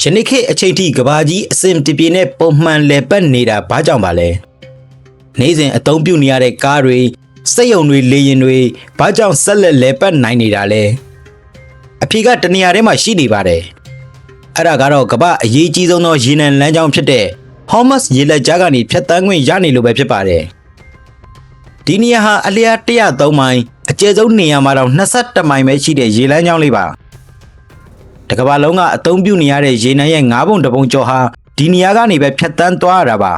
ယနေ့ခေတ်အချိန်ထိကဘာကြီးအစင်တပြေနဲ့ပုံမှန်လဲပတ်နေတာဘာကြောင့်ပါလဲနေ့စဉ်အသုံးပြုနေရတဲ့ကားတွေစက်ရုံတွေလေယာဉ်တွေဘာကြောင့်ဆက်လက်လဲပတ်နိုင်နေတာလဲအဖြေကတနေရာထဲမှာရှိနေပါတယ်အဲ့ဒါကတော့ကဘာအရေးကြီးဆုံးသောရေနံလမ်းကြောင်းဖြစ်တဲ့ Hormuz ရေလက်ကြားကနေဖြတ်တန်းခွင့်ရနေလို့ပဲဖြစ်ပါတယ်ဒီနေရာဟာအလျား103မိုင်အကျယ်ဆုံးနေရာမှာတော့22မိုင်ပဲရှိတဲ့ရေလမ်းကြောင်းလေးပါတကဘာလုံးကအသုံးပြုနေရတဲ့ရေနံရဲ့9ပုံ1ပုံကျော်ဟာဒီနေရာကနေပဲဖြတ်တန်းသွားရတာပါ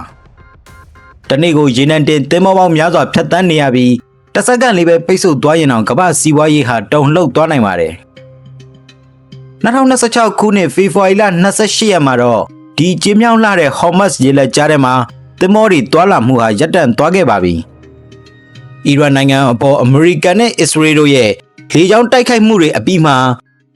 တနေ့ကိုရေနံတင်သင်္ဘောပေါင်းများစွာဖြတ်တန်းနေရပြီးတစ်စက္ကန့်လေးပဲပိတ်ဆို့သွားရင်တော့ကမ္ဘာစီးပွားရေးဟာတုန်လှုပ်သွားနိုင်ပါတယ်2026ခုနှစ်ဖေဖော်ဝါရီလ28ရက်မှာတော့ဒီကျင်းမြောင်းလာတဲ့ Hormuz ရေလက်ကြားထဲမှာသင်္ဘောတွေတွာလာမှုဟာရပ်တန့်သွားခဲ့ပါပြီအီရန်နိုင်ငံအပေါ်အမေရိကန်နဲ့အစ္စရေးတို့ရဲ့လေကြောင်းတိုက်ခိုက်မှုတွေအပြီးမှာ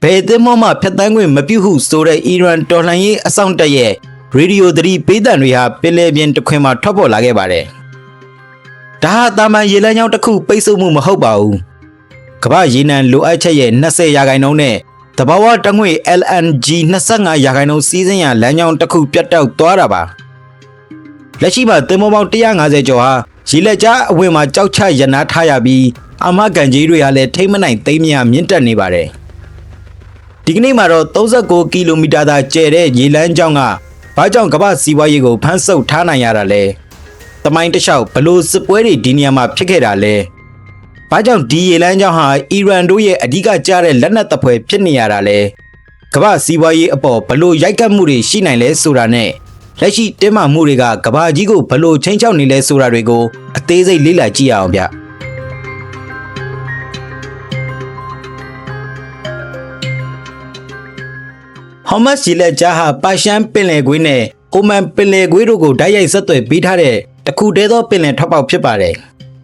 ဘယ်သင်္ဘောမှဖြတ်တန်းခွင့်မပြုဟုဆိုတဲ့အီရန်တော်လှန်ရေးအစောင့်တပ်ရဲ့ရေဒီယိုသတိပေးသံတွေဟာပင်လယ်ပြင်တစ်ခွင်မှာထွက်ပေါ်လာခဲ့ပါတယ်။ဒါဟာတာမန်ရေလမ်းကြောင်းတစ်ခုပိတ်ဆို့မှုမဟုတ်ပါဘူး။ကမ္ဘာရေနံလိုအပ်ချက်ရဲ့20%နဲ့တဘာဝတငွေ LNG 25%စီးဆင်းရလမ်းကြောင်းတစ်ခုပြတ်တောက်သွားတာပါ။လက်ရှိမှာသင်္ဘောပေါင်း150ကျော်ဟာရေလက်ကြားအဝင်မှာကြောက်ချရနာထားရပြီးအာမခံကြီးတွေဟာလည်းထိမ့်မနိုင်သိမ်းမရမြင့်တက်နေပါတယ်။ဒီကနေ့မှာတော့39ကီလိုမီတာသာကျယ်တဲ့ရေလမ်းကြောင်းကဘာကြောင့်ကမ္ဘာစီးပွားရေးကိုဖမ်းဆုပ်ထားနိုင်ရတာလဲ။တမိုင်းတစ်လျှောက်ဘလို့စစ်ပွဲတွေဒီနေရာမှာဖြစ်ခဲ့တာလဲ။ဘာကြောင့်ဒီရေလမ်းကြောင်းဟာအီရန်တို့ရဲ့အဓိကကျတဲ့လက်နက်တပ်ဖွဲ့ဖြစ်နေရတာလဲ။ကမ္ဘာစီးပွားရေးအပေါ်ဘလို့ရိုက်ကတ်မှုတွေရှိနိုင်လဲဆိုတာနဲ့လက်ရှိတင်းမာမှုတွေကကမ္ဘာကြီးကိုဘလို့ချင်းချောက်နေလဲဆိုတာတွေကိုအသေးစိတ်လေ့လာကြည့်ရအောင်ဗျ။ Hormuz ရေလက်ကြားဟာပါရှန်ပင်လယ်ကွေးနဲ့အိုမန်ပင်လယ်ကွေးတို့ကိုဓာတ်ရိုက်ဆက်သွယ်ပေးထားတဲ့တခုတည်းသောပင်လယ်ထွက်ပေါက်ဖြစ်ပါတယ်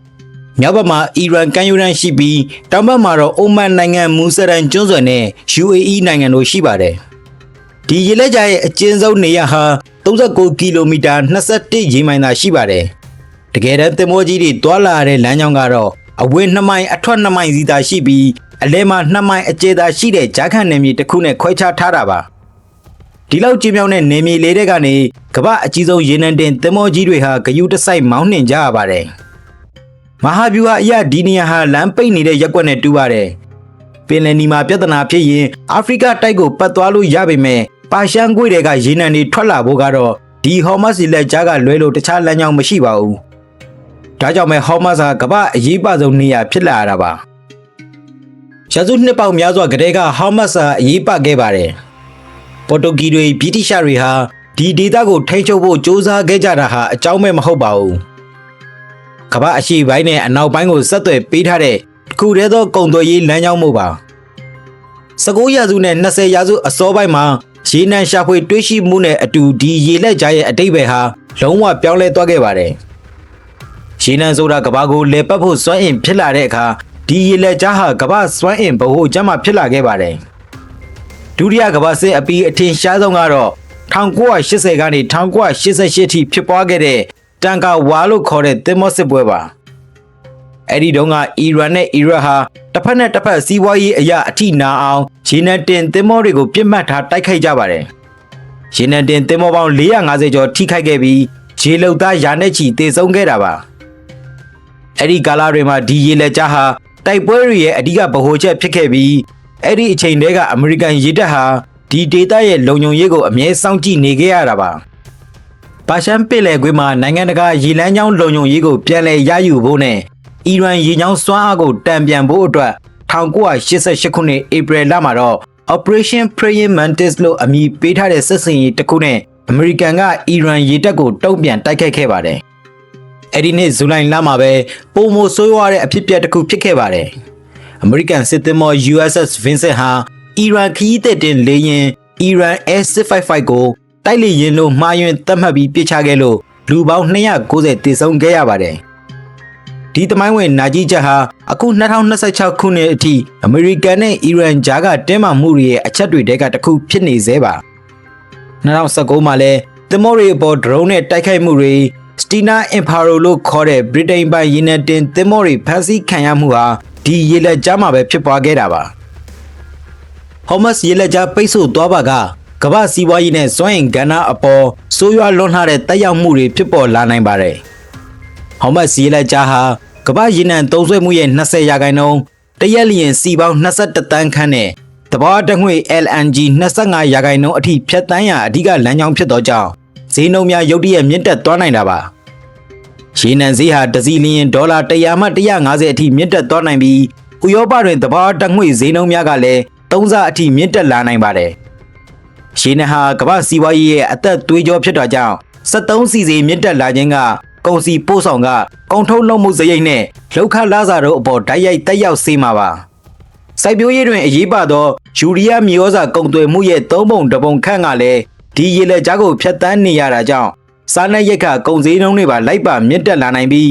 ။မြောက်ဘက်မှာအီရန်ကမ်းရိုးတန်းရှိပြီးတောင်ဘက်မှာတော့အိုမန်နိုင်ငံမူဆရန်ကျွန်းဆွယ်နဲ့ UAE နိုင်ငံတို့ရှိပါတယ်။ဒီရေလက်ကြားရဲ့အကျဉ်းဆုံးနေရာဟာ39ကီလိုမီတာ21ရေမိုင်သာရှိပါတယ်။တကယ်တမ်းသင်္ဘောကြီးတွေတွာလာတဲ့လမ်းကြောင်းကတော့အဝင်2မိုင်အထွက်2မိုင်စီသာရှိပြီးအလဲမှာ2မိုင်အကျယ်သာရှိတဲ့ကြားခံနယ်မြေတစ်ခုနဲ့ခွဲခြားထားတာပါဒီလောက်ကြီးမြောင်းတဲ့နယ်မြေလေးတွေကနေကမ္ဘာအကြီးဆုံးရေနံတင်သင်္ဘောကြီးတွေဟာဂယုတစိုက်မောင်းနှင်ကြရပါတယ်မဟာဗျူဟာအရဒီနီယာဟာလမ်းပိတ်နေတဲ့ရက်ွက်နဲ့တူပါတယ်ပင်လယ်နီမှာပြဿနာဖြစ်ရင်အာဖရိကတိုက်ကိုပတ်သွားလို့ရပေမဲ့ပါရှန်ကွေ့တွေကရေနံတွေထွက်လာဖို့ကတော့ဒီ Hormuz လက်ကြားကလွဲလို့တခြားလမ်းကြောင်းမရှိပါဘူးဒါကြောင့်ပဲ Hormuz ဟာကမ္ဘာအရေးပါဆုံးနေရာဖြစ်လာရတာပါရာစုနှစ်ပေါက်များစွာကတည်းက Hormuz ဟာအရေးပါခဲ့ပါတယ်ပေါ်တူဂီတွေဗြိတိရှတွေဟာဒီဒေသကိုထိန်းချုပ်ဖို့စ조사ခဲ့ကြတာဟာအကြောင်းမဲ့မဟုတ်ပါဘူးကမ္ဘာအရှေ့ပိုင်းနဲ့အနောက်ပိုင်းကိုဆက်သွယ်ပေးထားတဲ့တစ်ခုတည်းသောကုန်သွယ်ရေးလမ်းကြောင်းမို့ပါ19ရာစုနဲ့20ရာစုအစောပိုင်းမှာရေနံရှာဖွေတွေ့ရှိမှုနဲ့အတူဒီရေလက်ကြားရဲ့အတိတ်ပဲဟာလုံးဝပြောင်းလဲသွားခဲ့ပါတယ်ရေနံဆိုတာကမ္ဘာကိုလဲပတ်ဖို့စွမ်းအင်ဖြစ်လာတဲ့အခါဒီရေလက်ကြားဟာကမ္ဘာစွမ်းအင်ဗဟိုချက်မှဖြစ်လာခဲ့ပါတယ်ဒုတိယကမ္ဘာစစ်အပြီးအထင်ရှားဆုံးကတော့1980ကနေ1988ထိဖြစ်ပွားခဲ့တဲ့တန်ကာဝါလို့ခေါ်တဲ့သင်္ဘောစစ်ပွဲပါအဲ့ဒီတုန်းကအီရန်နဲ့အီရတ်ဟာတစ်ဖက်နဲ့တစ်ဖက်စီးပွားရေးအရာအထိနာအောင်ရေနံတင်သင်္ဘောတွေကိုပြစ်မှတ်ထားတိုက်ခိုက်ကြပါတယ်ရေနံတင်သင်္ဘောပေါင်း450ကျော်ထိခိုက်ခဲ့ပြီးရေလုံသားရာနဲ့ချီတေဆုံးခဲ့တာပါအဲ့ဒီကာလတွေမှာဒီရေလက်ကြားဟာတိုက်ပွဲတွေရဲ့အဓိကဗဟိုချက်ဖြစ်ခဲ့ပြီးအဲ့ဒီအချိန်တည်းကအမေရိကန်ရေတပ်ဟာဒီဒေသရဲ့လုံခြုံရေးကိုအမြဲစောင့်ကြည့်နေခဲ့ရတာပါပါရှန်ပင်လယ်ကွေ့မှာနိုင်ငံတကာရေလမ်းကြောင်းလုံခြုံရေးကိုပြန်လည်ရယူဖို့နဲ့အီရန်ရေကြောင်းစွမ်းအားကိုတံပြန်ဖို့အတွက်1988ခုနှစ်ဧပြီလမှာတော့ Operation Praying Mantis လို့အမည်ပေးထားတဲ့စစ်စင်ရေးတစ်ခုနဲ့အမေရိကန်ကအီရန်ရေတပ်ကိုတုံ့ပြန်တိုက်ခိုက်ခဲ့ပါတယ်အဲ့ဒီနေ့ဇူလိုင်လမှာပဲပုံမဆိုးရွားတဲ့အဖြစ်အပျက်တစ်ခုဖြစ်ခဲ့ပါတယ်အမေရိကန်စစ်သင်္ဘော USS Vincent ဟာအီရန်ခရီးသည်တင်လေယာဉ် Iran S655 ကိုတိုက်လေယာဉ်လို့မှားယွင်းသတ်မှတ်ပြီးပစ်ချခဲ့လို့လူပေါင်း290တေဆုံးခဲ့ရပါတယ်ဒီသမိုင်းဝင်နာကြီးချက်ဟာအခု2026ခုနှစ်အထိအမေရိကန်နဲ့အီရန်ကြားကတင်းမာမှုတွေရဲ့အချက်တွေတဲကတစ်ခုဖြစ်နေသေးပါ2019မှာလဲသင်္ဘောတွေအပေါ် drone နဲ့တိုက်ခိုက်မှုတွေစတီနာအင်ဖာရိုလို့ခေါ်တဲ့ဗြိတိန်ပိုင်ရေနံတင်သင်္ဘောတွေဖမ်းဆီးခံရမှုဟာဒီရေလက်ကြားမှာပဲဖြစ်ပွားခဲ့တာပါHormuz ရေလက်ကြားပိတ်ဆို့သွားပါက ကမ္ဘာစီးပွားရေးနဲ့စွမ်းအင်ကဏ္ဍအပေါ်ဆိုးရွားလွန်းလှတဲ့တက်ရောက်မှုတွေဖြစ်ပေါ်လာနိုင်ပါတယ်။ဟောမတ်စီလက်ကြားဟာကမ္ဘာရေနံသုံးစွဲမှုရဲ့20%တရက်လျင်စီပေါင်း21တန်းခန့်နဲ့တဘာတငွေ LNG 25%အထိဖြတ်တန်းရာအဓိကလမ်းကြောင်းဖြစ်သောကြောင့်ဈေးနှုန်းများရုတ်တရက်မြင့်တက်သွားနိုင်တာပါ။ရေနံဈေးဟာတစ်စီလျင်ဒေါ်လာ100မှ150အထိမြင့်တက်သွားနိုင်ပြီးဥရောပတွင်တဘာတငွေဈေးနှုန်းများကလည်း3ဆအထိမြင့်တက်လာနိုင်ပါတယ်။ရေနံဟာကမ္ဘာစီးပွားရေးရဲ့အသက်သွေးကြောဖြစ်တာကြောင့်73စီစီမြင့်တက်လာခြင်းကကုန်စည်ပို့ဆောင်ကကုန်ထုတ်လုပ်မှုစရိတ်နဲ့လောက်ခလာစာတို့အပေါ်ဓာတ်ရိုက်တက်ရောက်စေမှာပါ။စိုက်ပျိုးရေးတွင်အရေးပါသောယူရီးယားမြေဩဇာကုန်သွယ်မှုရဲ့3ပုံ1ပုံခန့်ကလည်းဒီရေလက်ကြားကိုဖျက်ဆီးနေရတာကြောင့်စားနပ်ရိက္ခာကုန်စည်နှုန်းတွေပါလိုက်ပါမြင့်တက်လာနိုင်ပြီ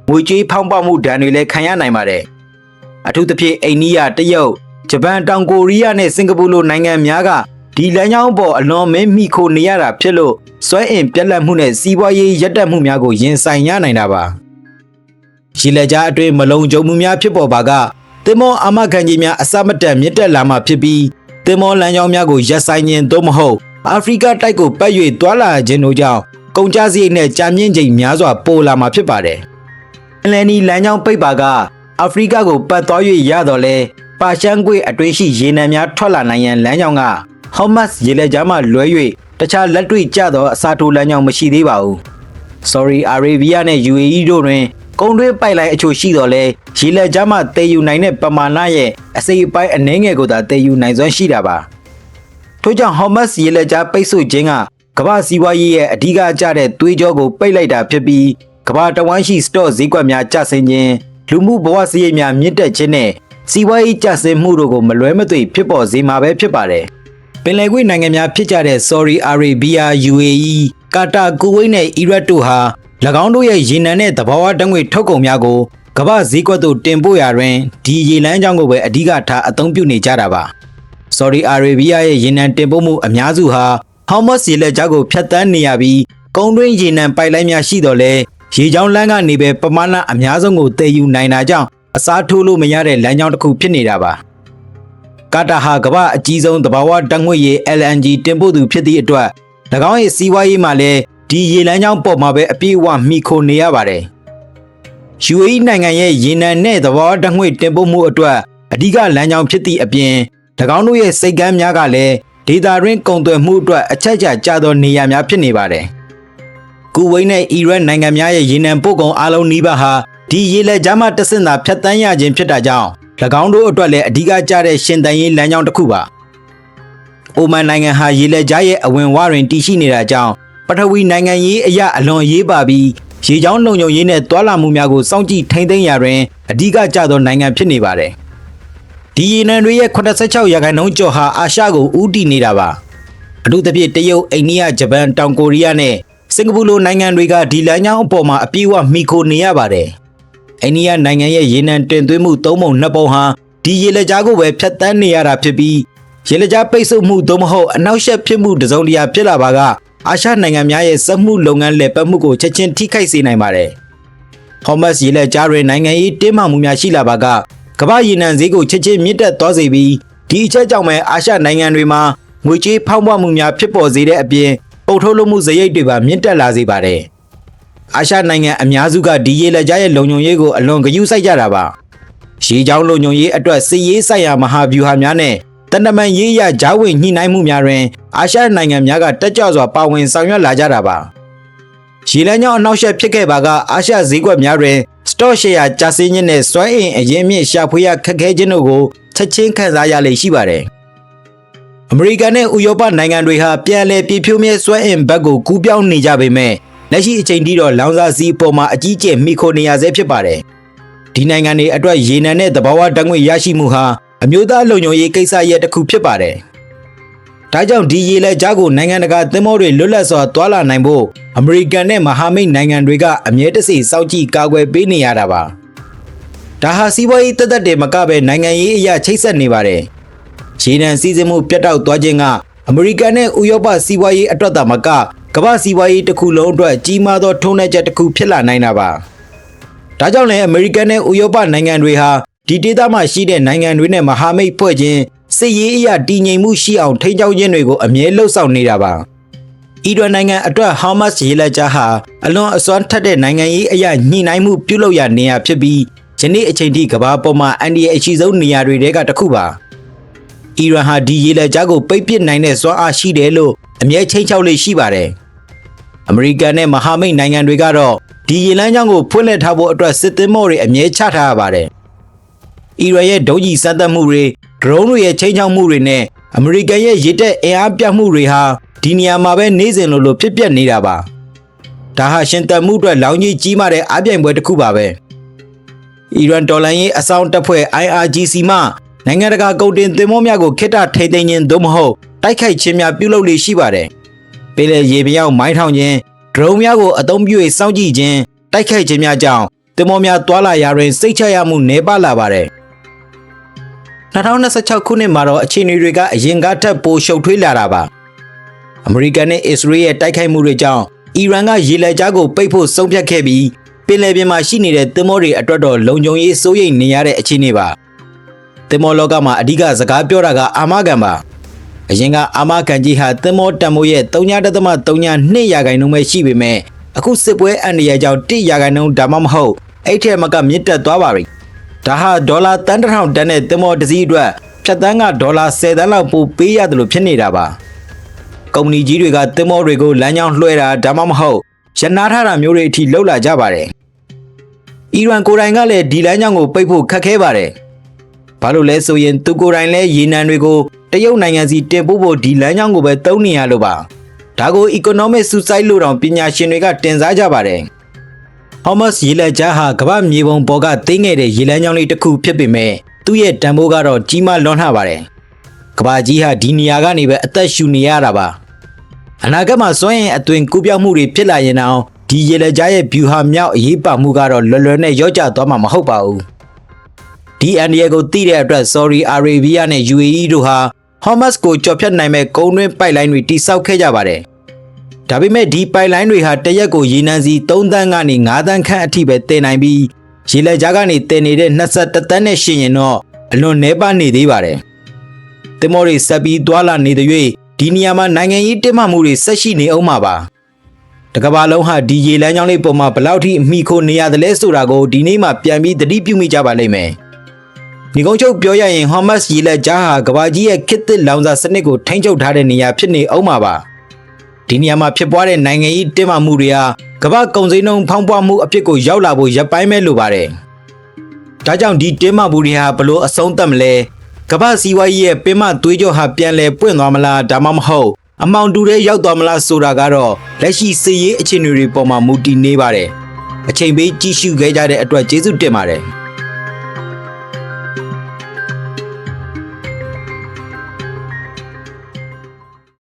းငွေကြေးဖောင်းပွမှုဒဏ်တွေလည်းခံရနိုင်ပါတယ်။အထူးသဖြင့်အိန္ဒိယတရုတ်ဂျပန်တောင်ကိုရီးယားနဲ့စင်ကာပူလိုနိုင်ငံများကဒီလမ်းကြောင်းပေါ်အလွန်မင်းမိခိုနေရတာဖြစ်လို့စွဲအင်ပြက်လက်မှုနဲ့စီးပွားရေးရပ်တန့်မှုများကိုရင်ဆိုင်ရနိုင်တာပါ။ရေလက်ကြားအတွင်းမလုံခြုံမှုများဖြစ်ပေါ်ပါကသင်္ဘောအာမခံကြီးများအစမတန်မြင့်တက်လာမှဖြစ်ပြီးသင်္ဘောလမ်းကြောင်းများကိုရပ်ဆိုင်းခြင်းသို့မဟုတ်အာဖရိကတိုက်ကိုပတ်၍တွာလာခြင်းတို့ကြောင့်ကုန်ကျစရိတ်နဲ့ကြာမြင့်ချိန်များစွာပိုလာမှာဖြစ်ပါတယ်။အလန်နီလမ်းကြောင်းပိတ်ပါကအာဖရိကကိုပတ်သွား၍ရတော့လဲပါရှန်ကွေအတွင်းရှိရေနံများထွက်လာနိုင်ရန်လမ်းကြောင်းကဟောမတ်ရေလက်ကြားမှလွဲ၍တခြားလက်တွေ့ကျသောအစာထိုးလမ်းကြောင်းမရှိသေးပါဘူး။ Saudi Arabia နဲ့ UAE တို့တွင်ကုန်တွင်းပိုက်လိုင်းအချို့ရှိတော့လဲရေလက်ကြားမှတည်ယူနိုင်တဲ့ပမာဏရဲ့အစိပ်အပိုင်းအနည်းငယ်ကိုသာတည်ယူနိုင်စွမ်းရှိတာပါ။ထို့ကြောင့်ဟောမတ်ရေလက်ကြားပိတ်ဆို့ခြင်းကကမ္ဘာစီးပွားရေးရဲ့အဓိကကျတဲ့သွေးကြောကိုပိတ်လိုက်တာဖြစ်ပြီးကမ္ဘာတဝန်းရှိစတော့ဈေးကွက်များကျဆင်းခြင်းလူမှုဘဝစရိတ်များမြင့်တက်ခြင်းနဲ့စီးပွားရေးကျဆင်းမှုတို့ကိုမလွဲမသွေဖြစ်ပေါ်စေမှာပဲဖြစ်ပါတယ်။ပင်လယ်ကွေ့နိုင်ငံများဖြစ်ကြတဲ့ Saudi Arabia, UAE, Qatar, Kuwait နဲ့ Iraq တို့ဟာ၎င်းတို့ရဲ့ရေနံနဲ့သဘာဝဓာတ်ငွေထုတ်ကုန်များကိုကမ္ဘာဈေးကွက်သို့တင်ပို့ရာတွင်ဒီရေလမ်းကြောင်းကိုပဲအဓိကထားအသုံးပြုနေကြတာပါ။ Saudi Arabia ရဲ့ရေနံတင်ပို့မှုအများစုဟာဟောမတ်ရေလက်ကြားကိုဖြတ်တန်းနေရပြီးကုန်တွင်းရေနံပိုက်လိုင်းများရှိတော့လဲရေကြောင်းလမ်းကနေပဲပမာဏအများဆုံးကိုတည်ယူနိုင်တာကြောင့်အစားထိုးလို့မရတဲ့လမ်းကြောင်းတစ်ခုဖြစ်နေတာပါ။ကာတာဟာကမ္ဘာအကြီးဆုံးသဘာဝဓာတ်ငွေ့ရည် LNG တင်ပို့သူဖြစ်သည့်အတွက်၎င်းရဲ့စီးပွားရေးမှာလည်းဒီရေလမ်းကြောင်းပေါ်မှာပဲအပြည့်အဝမှီခိုနေရပါတယ်။ UAE နိုင်ငံရဲ့ရေနံနဲ့သဘာဝဓာတ်ငွေ့တင်ပို့မှုအတွက်အဓိကလမ်းကြောင်းဖြစ်သည့်အပြင်၎င်းတို့ရဲ့စိတ်ကမ်းများကလည်းဒေသတွင်းကုန်သွယ်မှုအတွက်အချက်ကျသောနေရာများဖြစ်နေပါတယ်။ကူဝိတ်နဲ့အီရတ်နိုင်ငံများရဲ့ရေနံပို့ကုန်အားလုံးနီးပါးဟာဒီရေလက်ကြားမှတဆင့်သာဖြတ်တန်းရခြင်းဖြစ်တာကြောင့်၎င်းတို့အတွက်လည်းအဓိကကျတဲ့ရှင်သန်ရေးလမ်းကြောင်းတစ်ခုပါ။အိုမန်နိုင်ငံဟာရေလက်ကြားရဲ့အဝင်ဝတွင်တည်ရှိနေတာကြောင့်ပထဝီနိုင်ငံရေးအရာအလွန်ရေးပါပြီးရေကြောင်းလုံခြုံရေးနဲ့တွာလာမှုများကိုစောင့်ကြည့်ထိန်းသိမ်းရာတွင်အဓိကကျသောနိုင်ငံဖြစ်နေပါတယ်။ဒီရေနံတွေရဲ့86%ကျော်ဟာအာရှကိုဦးတည်နေတာပါ။အထူးသဖြင့်တရုတ်၊အိန္ဒိယ၊ဂျပန်၊တောင်ကိုရီးယားနဲ့စင်ကာပူလိုနိုင်ငံတွေကဒီလမ်းကြောင်းအပေါ်မှာအပြည့်အဝမှီခိုနေရပါတယ်။အိန္ဒိယနိုင်ငံရဲ့ရေနံတင်သွင်းမှု3ပုံ2ပုံဟာဒီရေလက်ကြားကိုပဲဖြတ်တန်းနေရတာဖြစ်ပြီးရေလက်ကြားပိတ်ဆို့မှုသို့မဟုတ်အနောက်ရှက်ဖြစ်မှုတစုံတရာဖြစ်လာပါကအာရှနိုင်ငံများရဲ့စက်မှုလုပ်ငန်းလည်ပတ်မှုကိုချက်ချင်းထိခိုက်စေနိုင်ပါတယ်။ဟောမတ်ရေလက်ကြားတွင်နိုင်ငံရေးတင်းမာမှုများရှိလာပါကကမ္ဘာရေနံဈေးကိုချက်ချင်းမြင့်တက်သွားစေပြီးဒီအချက်ကြောင့်ပဲအာရှနိုင်ငံတွေမှာငွေကြေးဖောင်းပွမှုများဖြစ်ပေါ်စေတဲ့အပြင်ပုံထုတ်လုပ်မှုစရိတ်တွေပါမြင့်တက်လာစေပါတယ်။အာရှနိုင်ငံအများစုကဒီရေလက်ကြားရဲ့လုံခြုံရေးကိုအလွန်ဂရုစိုက်ကြတာပါ။ရေကြောင်းလုံခြုံရေးအတွက်စစ်ရေးဆိုင်ရာမဟာဗျူဟာများနဲ့တန်တမန်ရေးရဂျားဝင်ညှိနှိုင်းမှုများတွင်အာရှနိုင်ငံများကတက်ကြွစွာပါဝင်ဆောင်ရွက်လာကြတာပါ။ရေလမ်းကြောင်းအနောက်ရှက်ဖြစ်ခဲ့ပါကအာရှဈေးကွက်များတွင်စတော့ရှယ်ယာကျဆင်းခြင်းနဲ့စွမ်းအင်အရင်းမြစ်ရှာဖွေရခက်ခဲခြင်းတို့ကိုချက်ချင်းခံစားရလေရှိပါတယ်။အမေရိကန်နဲ့ဥရောပနိုင်ငံတွေဟာပြန်လည်ပြည့်ဖြိုးမြဲစွမ်းအင်ဘက်ကိုကူးပြောင်းနေကြပေမဲ့လက်ရှိအချိန်ထိတော့လောင်စာဆီအပေါ်မှာအကြီးကျယ်မှီခိုနေရဆဲဖြစ်ပါတယ်။ဒီနိုင်ငံတွေအတွက်ရေနံနဲ့သဘာဝဓာတ်ငွေ့ရရှိမှုဟာအမျိုးသားလုံခြုံရေးကိစ္စရပ်တစ်ခုဖြစ်ပါတယ်။ဒါကြောင့်ဒီရေလက်ကြားကိုနိုင်ငံတကာသင်္ဘောတွေလွတ်လပ်စွာသွားလာနိုင်ဖို့အမေရိကန်နဲ့မဟာမိတ်နိုင်ငံတွေကအမြဲတစေစောင့်ကြည့်ကာကွယ်ပေးနေရတာပါ။ဒါဟာစီးပွားရေးသက်သက်တည်းမကပဲနိုင်ငံရေးအရာချိတ်ဆက်နေပါတယ်။ရေနံစီးဆင်းမှုပြတ်တောက်သွားခြင်းကအမေရိကန်နဲ့ဥရောပစီးပွားရေးအတွက်သာမကကမ္ဘာစီးပွားရေးတစ်ခုလုံးအတွက်ကြီးမားသောထုံးနှက်ချက်တစ်ခုဖြစ်လာနိုင်တာပါ။ဒါကြောင့်လည်းအမေရိကန်နဲ့ဥရောပနိုင်ငံတွေဟာဒီဒေသမှာရှိတဲ့နိုင်ငံတွေနဲ့မဟာမိတ်ဖွဲ့ခြင်း စစ်ရေးအရာတည်ငြိမ်မှုရှိအောင်ထိန်းချုပ်ခြင်းတွေကိုအမြဲလှုပ်ဆောင်နေတာပါအီရန်နိုင်ငံအတွက်ဟာမတ်စ်ရေလက်ကြားဟာအလွန်အစွမ်းထက်တဲ့နိုင်ငံရေးအရာညှိနှိုင်းမှုပြုလုပ်ရနေရဖြစ်ပြီးယနေ့အချိန်ထိကမ္ဘာပေါ်မှာအန်ဒီရဲ့အရှိဆုံးနေရာတွေထဲကတစ်ခုပါအီရန်ဟာဒီရေလက်ကြားကိုပိတ်ပစ်နိုင်တဲ့စွမ်းအားရှိတယ်လို့အမြဲချိန်ချောက်လေးရှိပါတယ်အမေရိကန်နဲ့မဟာမိတ်နိုင်ငံတွေကတော့ဒီရေလမ်းကြောင်းကိုဖွင့်လှစ်ထားဖို့အတွက်စစ်သင်္ဘောတွေအမြဲချထားရပါတယ်အီရန်ရဲ့ဒုံးကျည်စမ်းသပ်မှုတွေဒရုန်းတွေရဲ့ချိန်ချောက်မှုတွေနဲ့အမေရိကန်ရဲ့ရေတပ်အင်အားပြမှုတွေဟာဒီနေရာမှာပဲနေစဉ်လိုဖြစ်ပျက်နေတာပါဒါဟာရှင်သန်မှုအတွက်လောင်ကြီးကြီးမားတဲ့အားပြိုင်ပွဲတစ်ခုပါပဲအီရန်တော်လှန်ရေးအစောင့်တပ်ဖွဲ့ IRGC မှနိုင်ငံတကာကုန်တင်သင်္ဘောများကိုခေတ္တထိန်းသိမ်းခြင်းသို့မဟုတ်တိုက်ခိုက်ခြင်းများပြုလုပ်လေ့ရှိပါတယ်ပင်လယ်ရေပြင်ရောက်မိုင်းထောင်ခြင်းဒရုန်းများကိုအသုံးပြု၍စောင့်ကြည့်ခြင်းတိုက်ခိုက်ခြင်းများကြောင့်သင်္ဘောများတွာလာရာတွင်စိတ်ချရမှုနည်းပါးလာပါတယ်2026ခုနှစ်မှာတော့အခြေအနေတွေကအရင်ကထက်ပိုရှုပ်ထွေးလာတာပါအမေရိကန်နဲ့အစ္စရေးရဲ့တိုက်ခိုက်မှုတွေကြောင့်အီရန်ကရေလက်ကြားကိုပိတ်ဖို့ဆုံးဖြတ်ခဲ့ပြီးပင်လယ်ပြင်မှာရှိနေတဲ့သင်္ဘောတွေအတွက်တော့လုံခြုံရေးစိုးရိမ်နေရတဲ့အခြေအနေပါသင်္ဘောလောကမှာအဓိကစကားပြောတာကအာမခံပါအရင်ကအာမခံကြီးဟာသင်္ဘောတန်ဖိုးရဲ့ 3.32% ပဲရှိပေမဲ့အခုစစ်ပွဲအန္တရာယ်ကြောင့် 1% ဒါမှမဟုတ်အဲ့ထက်မကမြင့်တက်သွားပါပြီဒါဟာဒေါ်လာတန်1000တန်တဲ့သင်္ဘောတစ်စီးအတွက်ဖြတ်သန်းကဒေါ်လာ10သန်းလောက်ပိုပေးရတယ်လို့ဖြစ်နေတာပါကုမ္ပဏီကြီးတွေကသင်္ဘောတွေကိုလမ်းကြောင်းလွှဲတာဒါမှမဟုတ်ရနာထားတာမျိုးတွေအထိလုပ်လာကြပါတယ်အီရန်ကိုယ်တိုင်ကလည်းဒီလမ်းကြောင်းကိုပိတ်ဖို့ခက်ခဲပါတယ်ဘာလို့လဲဆိုရင်သူကိုယ်တိုင်လည်းရေနံတွေကိုတရုတ်နိုင်ငံစီတင်ပို့ဖို့ဒီလမ်းကြောင်းကိုပဲသုံးနေရလို့ပါဒါကို economic suicide လို့တောင်ပညာရှင်တွေကတင်စားကြပါတယ်ဟောမတ်စ်ရေလက်ကြားဟာကမ္ဘာမြေပုံပေါ်ကသိငယ်တဲ့ရေလမ်းကြောင်းလေးတစ်ခုဖြစ်ပေမဲ့သူ့ရဲ့တန်ဖိုးကတော့ကြီးမားလွန်းလှပါတယ်ကမ္ဘာကြီးဟာဒီနေရာကနေပဲအသက်ရှူနေရတာပါအနာဂတ်မှာစွန့်ရင်အသွင်ကူးပြောင်းမှုတွေဖြစ်လာရင်တော့ဒီရေလက်ကြားရဲ့ဗျူဟာမြောက်အရေးပါမှုကတော့လွယ်လွယ်နဲ့ရော့ကျသွားမှာမဟုတ်ပါဘူးဒီအန်ဒီယာကိုသိတဲ့အတွက် Saudi Arabia နဲ့ UAE တို့ဟာ Hamas ကိုကြော်ဖြတ်နိုင်မဲ့ကုန်းတွင်းပိုက်လိုင်းတွေတိစောက်ခဲ့ကြပါတယ်ဒါပေမဲ့ဒီပိုက်လိုင်းတွေဟာတရက်ကိုရေနံစီ3သန်းကနေ5သန်းခန့်အထိပဲတင်နိုင်ပြီးရေလက်ကြားကနေတင်နေတဲ့21သန်းနဲ့ရှင်ရင်တော့အလွန်နှဲပါနေသေးပါတယ်သင်္ဘောတွေဆက်ပြီးသွာလာနေတဲ့၍ဒီနေရာမှာနိုင်ငံရေးတင်းမာမှုတွေဆက်ရှိနေအောင်မှာပါတကမ္ဘာလုံးဟာဒီရေလမ်းကြောင်းလေးပေါ်မှာဘယ်လောက်ထိအမိခိုနေရတယ်လဲဆိုတာကိုဒီနေ့မှပြန်ပြီးသတိပြုမိကြပါလိမ့်မယ်ဒီကုန်းချုပ်ပြောရရင်ဟာမတ်စ်ရေလက်ကြားဟာကမ္ဘာကြီးရဲ့ခေတ်သစ်လောင်စာစနစ်ကိုထိန်းချုပ်ထားတဲ့နေရာဖြစ်နေအောင်မှာပါဒီနေရာမှာဖြစ်ပွားတဲ့နိုင်ငံရေးတင်းမာမှုတွေဟာကမ္ဘာကုန်စည်နှုန်းဖောင်းပွားမှုအဖြစ်ကိုရောက်လာဖို့ရပ်ပိုင်းပဲလိုပါတယ်ဒါကြောင့်ဒီတင်းမာမှုတွေဟာဘလို့အဆုံးသတ်မလဲကမ္ဘာစီးပွားရေးရဲ့ပင်မသွေးကြောဟာပြန်လည်ပွင့်သွားမလားဒါမှမဟုတ်အမောင်တူတဲ့ရောက်သွားမလားဆိုတာကတော့လက်ရှိစစ်ရေးအခြေအနေတွေပေါ်မှာမူတည်နေပါတယ်အချိန်ပေးကြည့်ရှုခဲ့ကြတဲ့အတွက်ကျေးဇူးတင်ပါတယ်